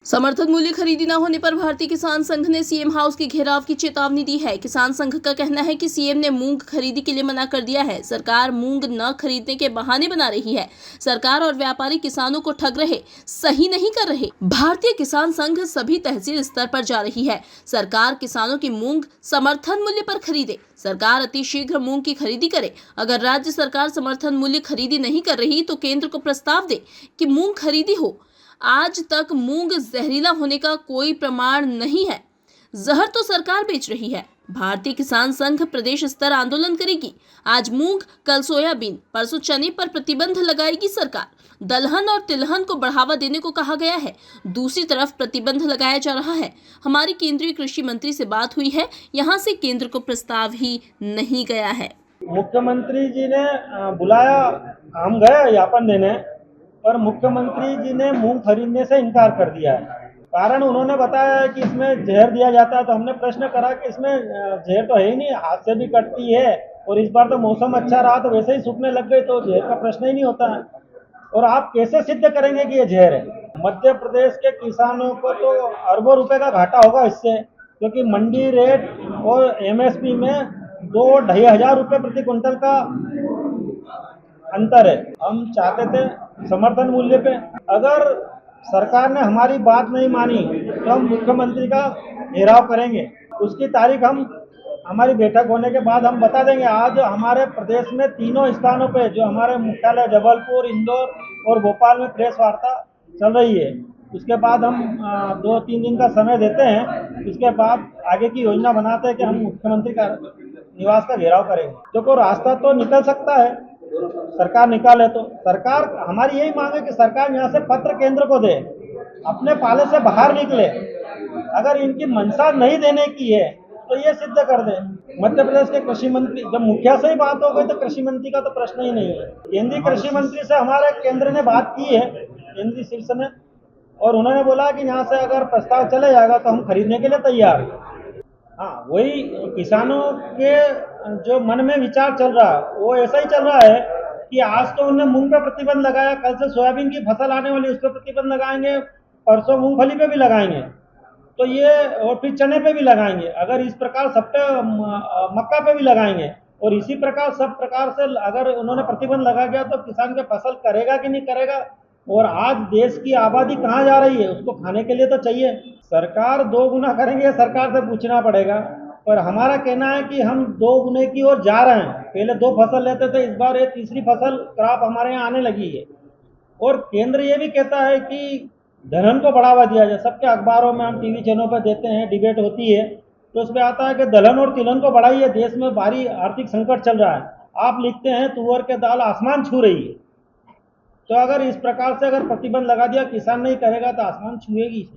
समर्थन मूल्य खरीदी न होने पर भारतीय किसान संघ ने सीएम हाउस की घेराव की चेतावनी दी है। किसान संघ का कहना है कि सीएम ने मूंग खरीदी के लिए मना कर दिया है। सरकार मूंग न खरीदने के बहाने बना रही है। सरकार और व्यापारी किसानों को ठग रहे, सही नहीं कर रहे। भारतीय किसान संघ सभी तहसील स्तर पर जा रही है। सरकार किसानों की मूंग समर्थन मूल्य पर खरीदे। सरकार अति शीघ्र मूंग की खरीदी करे। अगर राज्य सरकार समर्थन मूल्य खरीदी नहीं कर रही तो केंद्र को प्रस्ताव दे कि मूंग खरीदी हो। आज तक मूंग जहरीला होने का कोई प्रमाण नहीं है। जहर तो सरकार बेच रही है। भारतीय किसान संघ प्रदेश स्तर आंदोलन करेगी। आज मूंग, कल सोयाबीन, परसों चने पर प्रतिबंध लगाएगी सरकार। दलहन और तिलहन को बढ़ावा देने को कहा गया है। दूसरी तरफ प्रतिबंध लगाया जा रहा है। हमारी केंद्रीय कृषि मंत्री से बात हुई है, यहां से केंद्र को प्रस्ताव ही नहीं गया है। मुख्यमंत्री जी ने बुलाया, हम गए ज्ञापन देने, पर मुख्यमंत्री जी ने मूंग खरीदने से इनकार कर दिया है। कारण उन्होंने बताया है कि इसमें जहर दिया जाता है। तो हमने प्रश्न करा कि इसमें जहर तो है ही नहीं, हाथ से भी कटती है और इस बार तो मौसम अच्छा रहा तो वैसे ही सूखने लग गई, तो जहर का प्रश्न ही नहीं होता है। और आप कैसे सिद्ध करेंगे कि ये जहर है? मध्य प्रदेश के किसानों को तो अरबों रुपए का घाटा होगा इससे, क्योंकि मंडी रेट और एमएसपी में 2-2.5 हजार रुपये प्रति क्विंटल का अंतर है। हम चाहते थे समर्थन मूल्य पे। अगर सरकार ने हमारी बात नहीं मानी तो हम मुख्यमंत्री का घेराव करेंगे। उसकी तारीख हमारी बैठक होने के बाद हम बता देंगे। आज हमारे प्रदेश में तीनों स्थानों पे, जो हमारे मुख्यालय जबलपुर, इंदौर और भोपाल में प्रेस वार्ता चल रही है। उसके बाद हम 2-3 दिन का समय देते हैं। उसके बाद आगे की योजना बनाते हैं कि हम मुख्यमंत्री का निवास का घेराव करेंगे। देखो, रास्ता तो निकल सकता है, सरकार निकाले तो। सरकार, हमारी यही मांग है कि सरकार यहाँ से पत्र केंद्र को दे, अपने पाले से बाहर निकले। अगर इनकी मंशा नहीं देने की है तो ये सिद्ध कर दे। मध्य प्रदेश के कृषि मंत्री, जब मुखिया से ही बात हो गई तो कृषि मंत्री का तो प्रश्न ही नहीं है। केंद्रीय कृषि मंत्री से हमारे केंद्र ने बात की है, केंद्रीय शीर्ष ने, और उन्होंने बोला कि यहाँ से अगर प्रस्ताव चले जाएगा तो हम खरीदने के लिए तैयार हैं। हाँ, वही किसानों के जो मन में विचार चल रहा है वो ऐसा ही चल रहा है कि आज तो उन्होंने मूंग पे प्रतिबंध लगाया, कल से सोयाबीन की फसल आने वाली उस पर प्रतिबंध लगाएंगे, परसों मूंगफली पे भी लगाएंगे, तो ये, और फिर चने पे भी लगाएंगे। अगर इस प्रकार सब पे, मक्का पे भी लगाएंगे, और इसी प्रकार सब प्रकार से अगर उन्होंने प्रतिबंध लगा दिया तो किसान के फसल करेगा कि नहीं करेगा। और आज देश की आबादी कहाँ जा रही है, उसको खाने के लिए तो चाहिए। सरकार 2 गुना करेंगे, सरकार से पूछना पड़ेगा। पर हमारा कहना है कि हम 2 गुने की ओर जा रहे हैं। पहले 2 फसल लेते थे, इस बार ये तीसरी फसल क्रॉप हमारे यहाँ आने लगी है। और केंद्र ये भी कहता है कि दलहन को बढ़ावा दिया जाए। सबके अखबारों में, हम टीवी चैनलों पर देते हैं, डिबेट होती है, तो उसमें आता है कि दलहन और तिलहन को बढ़ाइए, देश में भारी आर्थिक संकट चल रहा है। आप लिखते हैं तुअर के दाल आसमान छू रही है। तो अगर इस प्रकार से अगर प्रतिबंध लगा दिया, किसान नहीं करेगा तो आसमान छुएगी।